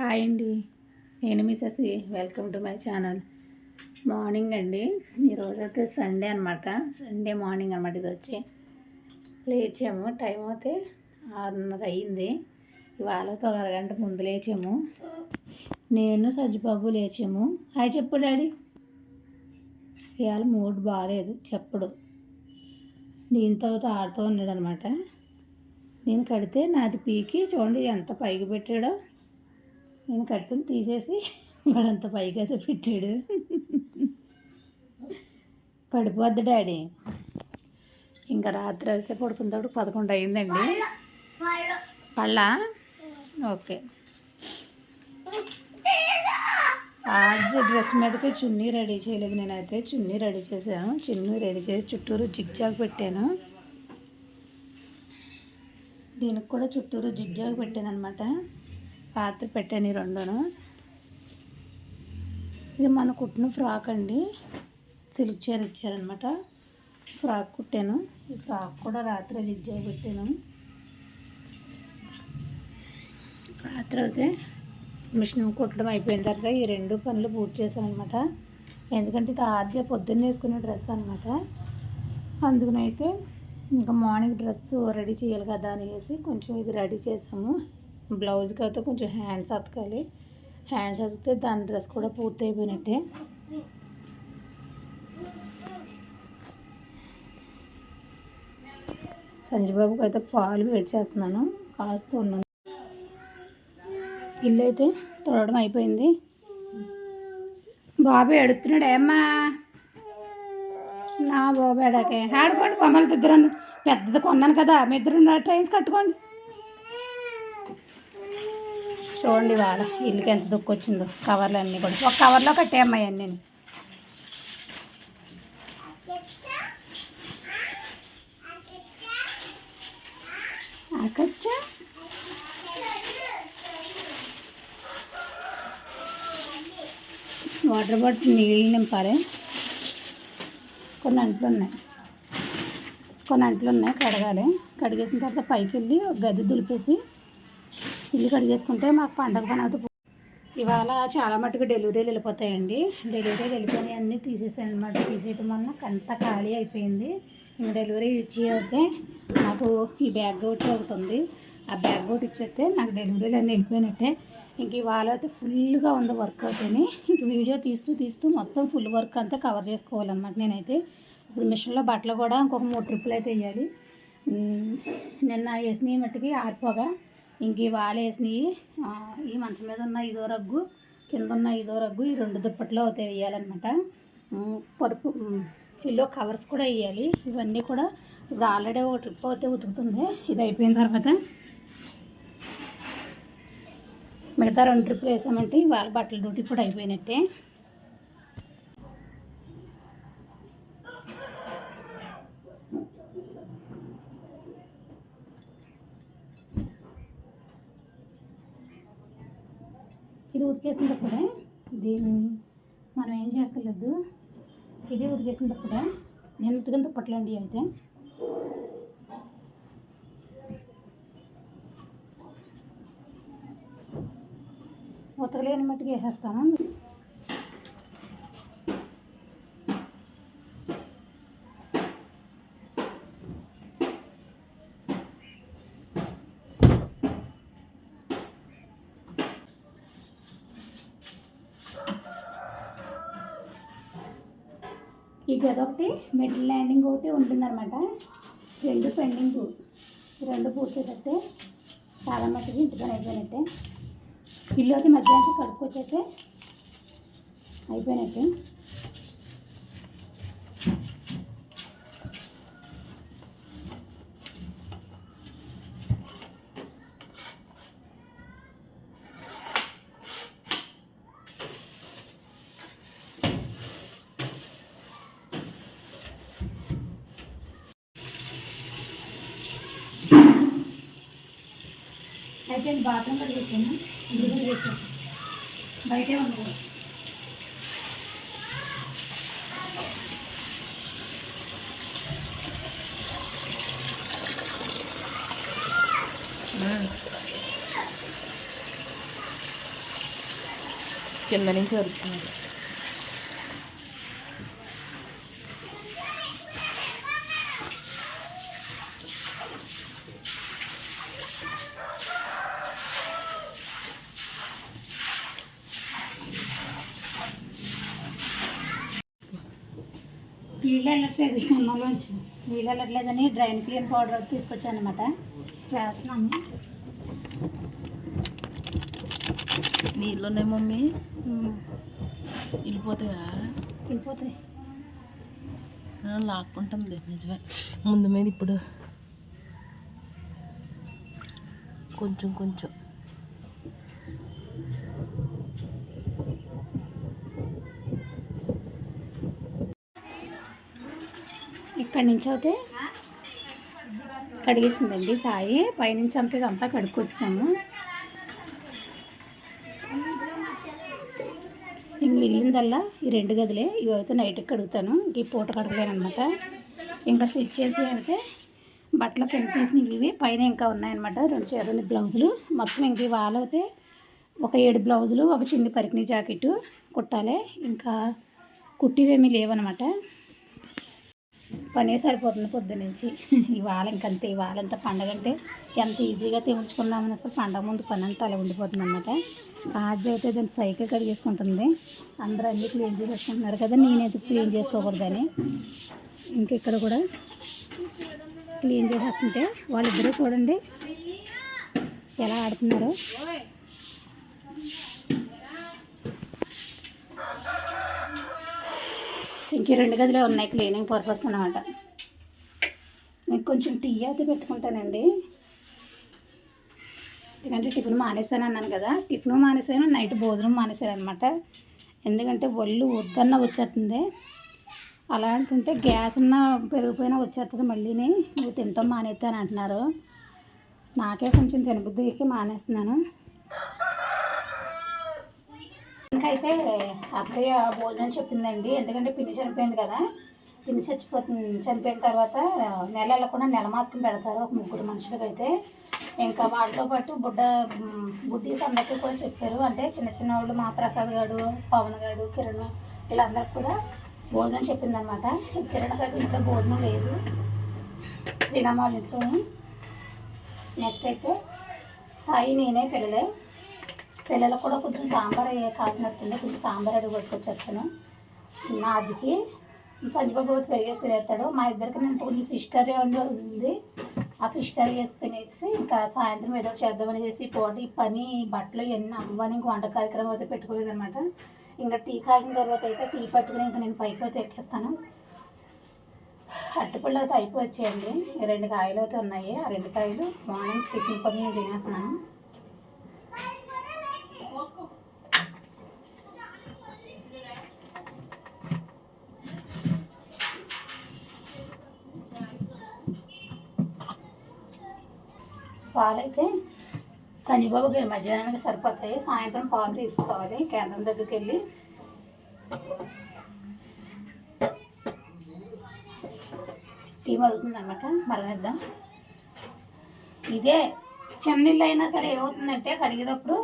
Hi అండి, నేను మీ Sashi. Welcome to my channel. Morning అండి, ఈరోజు అయితే సండే అనమాట. సండే మార్నింగ్ అనమాట. ఇది వచ్చి లేచాము. టైం అయితే 6:30 అయ్యింది. ఇవాళతో ఒక అరగంట ముందు లేచాము. నేను సజ్జిబాబు లేచాము. హాయ్ చెప్పు డాడీ. ఇవాళ మూడ్ బాగాలేదు, చెప్పడు. దీంతో ఆడుతూ ఉన్నాడు అనమాట. నేను కడితే నాది పీకి చూడండి ఎంత పైకి పెట్టాడో. నేను కట్టుని తీసేసి వాడంత పైకి అయితే పెట్టాడు. పడిపోద్ది డాడీ. ఇంకా రాత్రి అయితే పడుకున్నప్పుడు 11 అయిందండి. పళ్ళ ఓకే. ఆర్జ్ డ్రెస్ మీదకి చున్నీ రెడీ చేయలేదు. నేనైతే చున్నీ రెడీ చేశాను. చున్నీ రెడీ చేసి చుట్టూరు జిగ్జాగ్ పెట్టాను. దీనికి కూడా చుట్టూరు జిగ్జాగ్ పెట్టాను అనమాట. రాత్రి పెట్టాను ఈ రెండును. ఇది మన కుట్టిన ఫ్రాక్ అండి. సిల్క్ చీర ఇచ్చారనమాట. ఫ్రాక్ కుట్టాను. ఈ ఫ్రాక్ కూడా రాత్రి జిగ్జాగ్ పెట్టాను. రాత్రి అయితే మిషన్ కుట్టడం అయిపోయిన తర్వాత ఈ రెండు పనులు పూర్తి చేశాను అనమాట. ఎందుకంటే ఇది ఆర్జే పొద్దున్న వేసుకునే డ్రెస్ అనమాట. అందుకనైతే ఇంకా మార్నింగ్ డ్రెస్ రెడీ చేయాలి కదా అనేసి కొంచెం ఇది రెడీ చేసాము. బ్లౌజ్కి అయితే కొంచెం హ్యాండ్స్ అతకాలి. హ్యాండ్స్ అతికితే దాని డ్రెస్ కూడా పూర్తి అయిపోయినట్టే. సంజయబాబుకి అయితే పాలు వేడి చేస్తున్నాను, కాస్తూ ఉన్నాను. ఇల్లు అయితే తుడవడం అయిపోయింది. బాబు ఎడుతున్నాడు. ఏమ్మా నా బాబు ఎడాకే ఆడుకోండి. బొమ్మలు ఇద్దరు పెద్దది కొన్నాను కదా, మీ ఇద్దరు ట్రైన్స్ కట్టుకోండి. చూడండి వాళ్ళ ఇల్లుకి ఎంత దుక్కు వచ్చిందో. కవర్లు అన్నీ కూడా ఒక కవర్లో కట్టేయమ్మాయి అన్నీ. ఆకచ్చా వాటర్ బాటిల్స్ నీళ్ళు నింపాలి. కొన్ని అంట్లు ఉన్నాయి, కడగాలి. కడిగేసిన తర్వాత పైకి వెళ్ళి గది దులిపేసి ఇల్లు కడిగేసుకుంటే మాకు పండగ పని అవుతుంది. ఇవాళ చాలా మటుకు డెలివరీలు వెళ్ళిపోతాయండి. డెలివరీలు వెళ్ళిపోయి అన్నీ తీసేసాను అనమాట. తీసేయటం వల్ల అంతా ఖాళీ అయిపోయింది. ఇంక డెలివరీ ఇచ్చి అయితే నాకు ఈ బ్యాగ్ ఒకటి ఉంది. ఆ బ్యాగ్ ఒకటి ఇచ్చేస్తే నాకు డెలివరీలు అన్నీ వెళ్ళిపోయినట్టే. ఇంక ఇవాళ అయితే ఫుల్గా ఉంది వర్క్ అవుతాయి. ఇంక వీడియో తీస్తూ మొత్తం ఫుల్ వర్క్ అంతా కవర్ చేసుకోవాలన్నమాట. నేనైతే ఇప్పుడు మిషన్లో బట్టలు కూడా ఇంకొక 3 ట్రిప్పులు అయితే వేయాలి. నిన్న వేసినవి మట్టుకి ఆరిపోగా ఇంక ఇవాళ వేసినవి ఈ మంచం మీద ఉన్న ఇదో రగ్గు, కింద ఉన్న ఇదో రగ్గు, ఈ 2 దుప్పట్లో అయితే వేయాలన్నమాట. పరుపు ఫిల్లో కవర్స్ కూడా వేయాలి. ఇవన్నీ కూడా ఇప్పుడు ఆల్రెడీ ఒక ట్రిప్ అయితే ఉతుకుతుంది. ఇది అయిపోయిన తర్వాత మిగతా 2 ట్రిప్పులు వేసామంటే ఇవాళ బట్టల డ్యూటీ కూడా అయిపోయినట్టే. ఇది ఉతికేసినప్పుడే దీన్ని మనం ఏం చేయక్కర్లేదు. ఇది ఉతికేసినప్పుడే నేను ఉతికిన దుప్పట్లండి. అయితే ఉతకలేని మట్టుకు వేసేస్తాను. ఈ గది ఒకటి మిడిల్ ల్యాండింగ్ ఒకటి ఉంటుందన్నమాట. 2 పెండింగ్, 2 పూర్తి చేసేస్తే చాలా మట్టుకు ఇంటి పని అయిపోయినట్టే. ఇల్లు అయితే మధ్యాహ్నం కడుక్కొచ్చేస్తే అయిపోయినట్టే. అయితే బాత్రూమ్ కూడా చేసాను, ఇల్లు కూడా చేసాను, బయటే ఉంది. కింద నుంచి వరుకుతున్నారు. నీళ్ళు వెళ్ళట్లేదు అమ్మలోంచి, నీళ్ళు వెళ్ళట్లేదని డ్రైన్ క్లీన్ పౌడర్ తీసుకొచ్చాను అనమాట. వేస్తున్నాను. నీళ్ళు ఉన్నాయి మమ్మీ, వెళ్ళిపోతాయా? వెళ్ళిపోతాయి. లాక్కుంటుంది నిజమే. ముందు మీద ఇప్పుడు కొంచెం కొంచెం ఇక్కడి నుంచి అయితే కడిగేసిందండి సాయి. పైనుంచి అంతా ఇదంతా కడుక్కొచ్చాము. ఇంక మిగిలిందల్లా ఈ 2 గదులే. ఇవి అయితే నైట్కి కడుగుతాను, ఈ పూట కడగలేను అనమాట. ఇంకా స్టిచ్ చేసి అయితే బట్టలు కింద తీసి ఇవి పైన ఇంకా ఉన్నాయన్నమాట. 2 బ్లౌజులు మొత్తం. ఇంక ఇవాళ అయితే ఒక 7 బ్లౌజులు, ఒక చిన్న పరికిణీ జాకెట్టు కుట్టాలి. ఇంకా కుట్టివేమీ లేవన్నమాట. పనే సరిపోతుంది పొద్దునుంచి. ఇవాళ ఇంకంతే. ఇవాళ అంతా పండగ అంటే ఎంత ఈజీగా తెచ్చుకున్నామని అసలు పండగ ముందు పని అంతా అలా ఉండిపోతుంది అనమాట. రాజ్యం అయితే దాన్ని సైకిల్ కడిగేసుకుంటుంది. అందరూ అన్నీ క్లీన్ చేసేసుకుంటున్నారు కదా, నేనైతే క్లీన్ చేసుకోకూడదని. ఇంకెక్కడ కూడా క్లీన్ చేసేస్తుంటే వాళ్ళిద్దరూ చూడండి ఎలా ఆడుతున్నారో. ఇంక 2 గదులే ఉన్నాయి క్లీనింగ్ పర్పస్ అనమాట. నేను కొంచెం టీ అయితే పెట్టుకుంటానండి, ఎందుకంటే టిఫిన్ మానేసాను అన్నాను కదా. టిఫిన్ మానేసాను, నైట్ భోజనం మానేసాను అనమాట. ఎందుకంటే ఒళ్ళు వద్దన్న వచ్చేస్తుంది. అలా అంటుంటే గ్యాస్ ఉన్న పెరిగిపోయినా వచ్చేస్తుంది మళ్ళీని. నువ్వు తింటాం మానేస్తాను అంటున్నారు. నాకే కొంచెం తినబుద్ధికి మానేస్తున్నాను. ఇంకైతే అత్తయ్య భోజనం చెప్పిందండి. ఎందుకంటే పిన్ని చనిపోయింది కదా, పిన్ని చనిపోయిన తర్వాత నెల వెళ్ళకుండా నెల మాస్కం పెడతారు ఒక 3 మనుషులకి అయితే. ఇంకా వాటితో పాటు బుడ్డీస్ అందరికీ కూడా చెప్పారు. అంటే చిన్న చిన్న వాళ్ళు, మా ప్రసాద్ గారు, పవన్ గారు, కిరణ్, వీళ్ళందరికీ కూడా భోజనం చెప్పిందనమాట. కిరణ్ గారికి ఇంట్లో భోజనం లేదు, శ్రీరామ వాళ్ళ ఇంట్లో. నెక్స్ట్ అయితే సాయి, నేనే, పిల్లలకు కూడా కొంచెం సాంబార్ కాసినట్టుంది. కొంచెం సాంబార్ అడుగు పట్టుకొచ్చేస్తాను. నాదికి సంజీబాబు పెరిగేసి తినేస్తాడు. మా ఇద్దరికి నేను కొంచెం ఫిష్ కర్రీ ఉంది, ఆ ఫిష్ కర్రీ వేసుకునేసి ఇంకా సాయంత్రం ఏదో చేద్దామని చేసి పోటీ పని బట్టలు ఇవన్నీ అవ్వని ఇంక వంట కార్యక్రమం అయితే పెట్టుకోలేదు అనమాట. ఇంకా టీ తాగిన తర్వాత అయితే టీ పట్టుకుని ఇంకా నేను పైకి అయితే ఎక్కేస్తాను. అరటిపళ్ళు అయితే అయిపోవచ్చేయండి. 2 కాయలు అయితే ఉన్నాయి. ఆ 2 కాయలు మార్నింగ్ టిఫిన్ పని నేను తినేస్తున్నాను. పాలైతే సంజీబాబుకి మధ్యాహ్నానికి సరిపోతాయి. సాయంత్రం పాలు తీసుకోవాలి కేంద్రం దగ్గరికి వెళ్ళి. టీ మరుగుతుందన్నమాట, మరగనిద్దాం. ఇదే చెన్నీళ్ళు అయినా సరే ఏమవుతుందంటే కడిగేటప్పుడు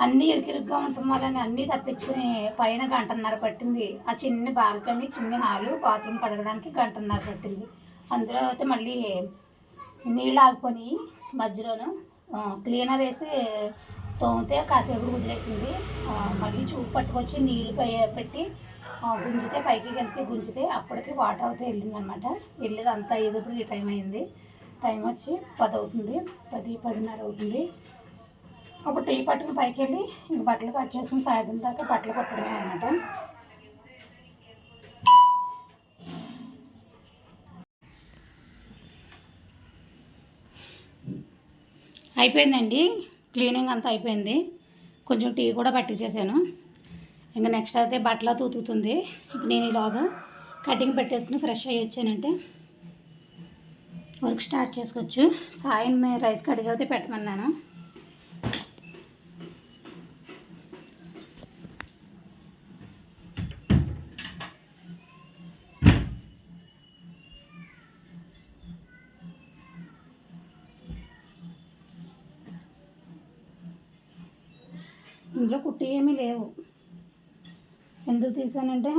అన్నీ ఇరుకిరుగ్గా ఉండటం వల్ల అన్నీ తప్పించుకుని పైన 1.5 గంట పట్టింది. ఆ చిన్న బాల్కనీ, చిన్న హాలు, బాత్రూమ్ కడగడానికి 1.5 గంట పట్టింది. అందులో అయితే మళ్ళీ నీళ్ళు ఆగిపోయి మధ్యలోను క్లీనర్ వేసి తోమితే కాసేపు వదిలేసింది. మళ్ళీ చూపు పట్టుకొచ్చి నీళ్ళు పెట్టి గుంజితే, పైకి కలిపి గుంజితే అప్పటికి వాటర్ అయితే వెళ్ళిందనమాట. వెళ్ళేది అంతా ఏదోప్పుడు ఈ టైం అయింది. టైం వచ్చి 10 అవుతుంది, 10:30 అవుతుంది. అప్పుడు టీ పట్టుకుని పైకి వెళ్ళి ఇంక బట్టలు కట్ చేసుకుని సాయంత్రం దాకా బట్టలు కొట్టడమే అనమాట. అయిపోయిందండి, క్లీనింగ్ అంతా అయిపోయింది. కొంచెం టీ కూడా పట్టించేసాను. ఇంకా నెక్స్ట్ అయితే బట్టలు తూతుతుంది. నేను ఇలాగా కటింగ్ పెట్టేసుకుని ఫ్రెష్ అయ్యి వచ్చానంటే వర్క్ స్టార్ట్ చేసుకోవచ్చు. సాయం రైస్ కడిగితే పెట్టమన్నాను. ఇందులో కుట్టి ఏమీ లేవు. ఎందుకు తీసానంటే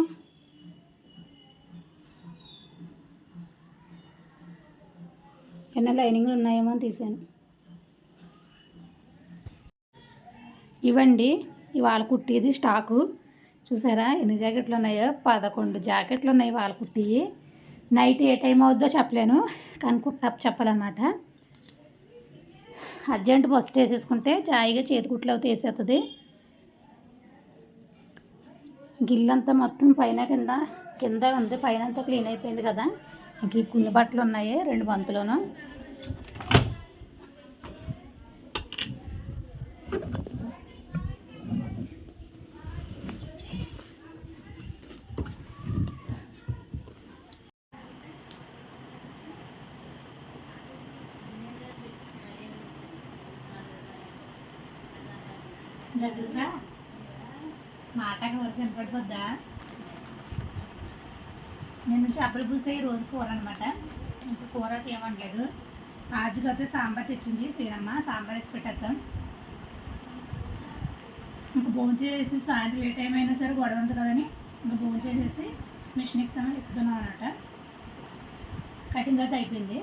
ఏమైనా లైనింగ్లు ఉన్నాయేమో అని తీసాను. ఇవ్వండి ఇవాళ కుట్టేది స్టాకు. చూసారా ఎన్ని జాకెట్లు ఉన్నాయో? 11 జాకెట్లు ఉన్నాయి ఇవాళ కుట్టి. నైట్ ఏ టైం అవుద్దో చెప్పలేను, కానీ కుట్టప్ చెప్పాలన్నమాట. అర్జెంట్ ఫస్ట్ వేసేసుకుంటే జాయిగా చేతి కుట్లు అవుతే వేసేస్తుంది. గిల్లంతా మొత్తం పైన కింద ఉంది, పైన అంతా క్లీన్ అయిపోయింది కదా. ఇంక ఈ కొన్ని బట్టలు ఉన్నాయి 2 బంతులోను. దగ్గరగా మాట వరకు కనపడిపోద్దా? నేను చేపల పులుసు రోజు కూర అనమాట. ఇంకా కూర అయితే ఏమనలేదు. ఆజుగా అయితే సాంబార్ తెచ్చింది శ్రీరమ్మ, సాంబార్ వేసి పెట్టేద్దాం. ఇంకా భోజనం చేసి సాయంత్రం ఏ టైం అయినా సరే గొడవ ఉంటుంది కదని ఇంకా భోజనం చేసేసి మిషన్ ఎక్కుతున్నాం అనమాట. కటింగ్ అయితే అయిపోయింది.